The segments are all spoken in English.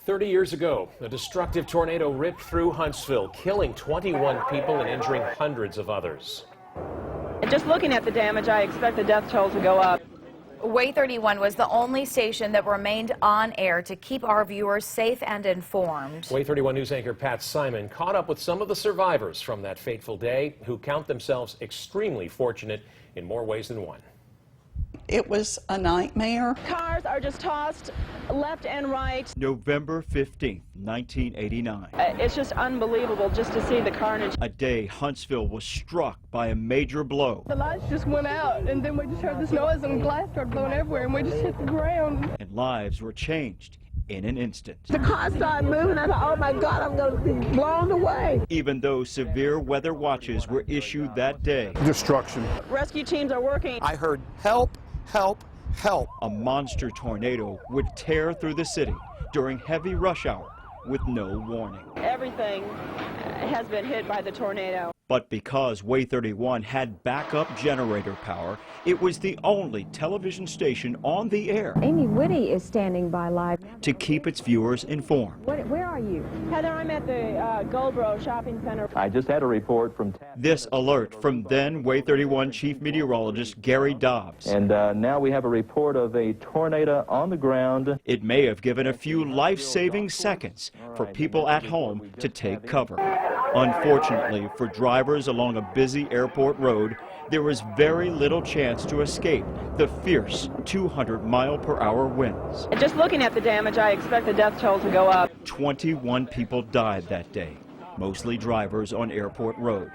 30 years ago, a destructive tornado ripped through Huntsville, killing 21 people and injuring hundreds of others. Just looking at the damage, I expect the death toll to go up. WAAY 31 was the only station that remained on air to keep our viewers safe and informed. WAAY 31 News anchor Pat Simon caught up with some of the survivors from that fateful day who count themselves extremely fortunate in more ways than one. It was a nightmare. Cars are just tossed left and right. November 15th, 1989. It's just unbelievable just to see the carnage. A day Huntsville was struck by a major blow. The lights just went out, and then we just heard this noise, and glass started blowing everywhere, and we just hit the ground. And lives were changed in an instant. The car started moving, and I thought, oh my God, I'm going to be blown away. Even though severe weather watches were issued that day. Destruction. Rescue teams are working. I heard help, help, help. A monster tornado would tear through the city during heavy rush hour with no warning. Everything has been hit by the tornado. But because WAAY 31 had backup generator power, it was the only television station on the air Amy Whitty is standing by live to keep its viewers informed. Where are you? Heather, I'm at the Goldboro Shopping Center. I just had a report from This alert from then WAAY 31 Chief Meteorologist Gary Dobbs. And now we have a report of a tornado on the ground. It may have given a few life-saving seconds for people at home to take cover. Unfortunately for drivers along a busy airport road, there was very little chance to escape the fierce 200-mile-per-hour winds. Just looking at the damage, I expect the death toll to go up. 21 people died that day, mostly drivers on Airport Road,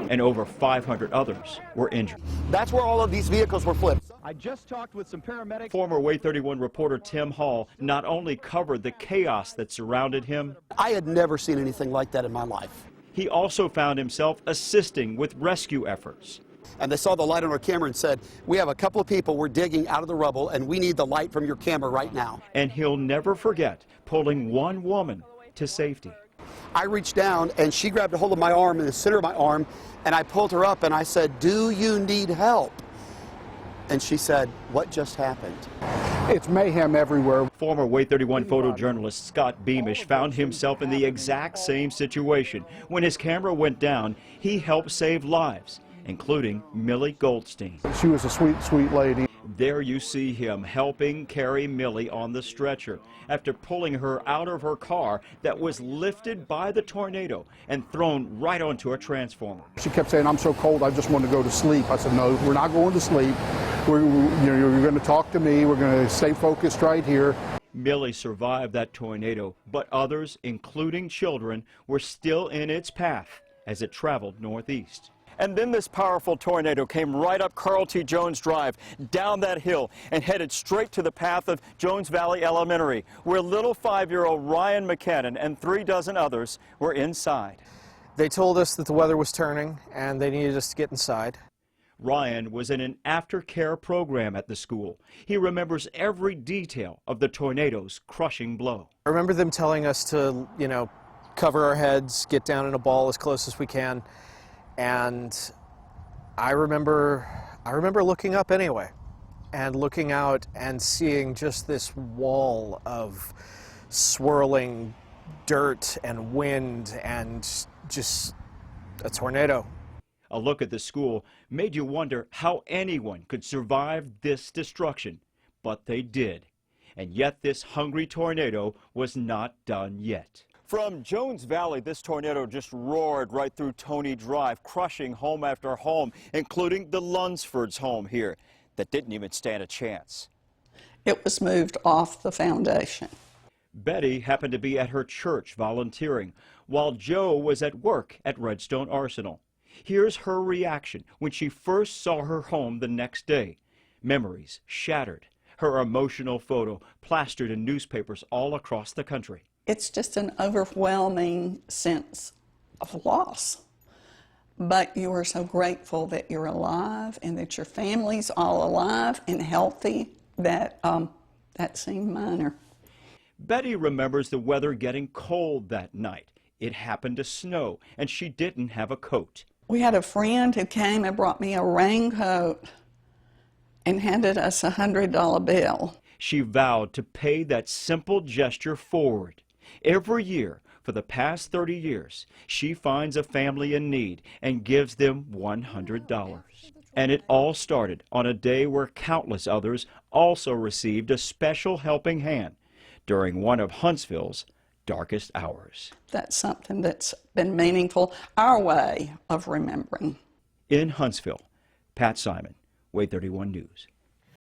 and over 500 others were injured. That's where all of these vehicles were flipped. I just talked with some paramedics. Former WAAY 31 reporter Tim Hall not only covered the chaos that surrounded him, I had never seen anything like that in my life. he also found himself assisting with rescue efforts. And they saw the light on our camera and said, we have a couple of people we're digging out of the rubble and we need the light from your camera right now. And he'll never forget pulling one woman to safety. I reached down and she grabbed a hold of my arm in the center of my arm and I pulled her up and I said, do you need help? And she said, what just happened? It's mayhem everywhere. Former WAAY 31 photojournalist Scott Beamish found himself in the exact same situation. When his camera went down, he helped save lives, including Millie Goldstein. She was a sweet, sweet lady. There you see him helping carry Millie on the stretcher after pulling her out of her car that was lifted by the tornado and thrown right onto a transformer. She kept saying, I'm so cold, I just want to go to sleep. I said, no, we're not going to sleep. You're going to talk to me. We're going to stay focused right here. Millie survived that tornado, but others, including children, were still in its path as it traveled northeast. And then this powerful tornado came right up Carl T. Jones Drive, down that hill, and headed straight to the path of Jones Valley Elementary, where little 5-year-old Ryan McCannon and 3 dozen others were inside. They told us that the weather was turning and they needed us to get inside. Ryan was in an aftercare program at the school. He remembers every detail of the tornado's crushing blow. I remember them telling us to, cover our heads, get down in a ball as close as we can. And I remember looking up anyway, and looking out and seeing just this wall of swirling dirt and wind and just a tornado. A look at the school made you wonder how anyone could survive this destruction, but they did. And yet this hungry tornado was not done yet. From Jones Valley, this tornado just roared right through Tony Drive, crushing home after home, including the Lunsfords' home here, that didn't even stand a chance. It was moved off the foundation. Betty happened to be at her church volunteering, while Joe was at work at Redstone Arsenal. Here's her reaction when she first saw her home the next day. Memories shattered, her emotional photo plastered in newspapers all across the country. It's just an overwhelming sense of loss. But you are so grateful that you're alive and that your family's all alive and healthy that that seemed minor. Betty remembers the weather getting cold that night. It happened to snow and she didn't have a coat. We had a friend who came and brought me a raincoat and handed us a $100 bill. she vowed to pay that simple gesture forward. Every year, for the past 30 years, she finds a family in need and gives them $100. And it all started on a day where countless others also received a special helping hand during one of Huntsville's darkest hours. That's something that's been meaningful, our way of remembering. In Huntsville, Pat Simon, WAAY 31 News.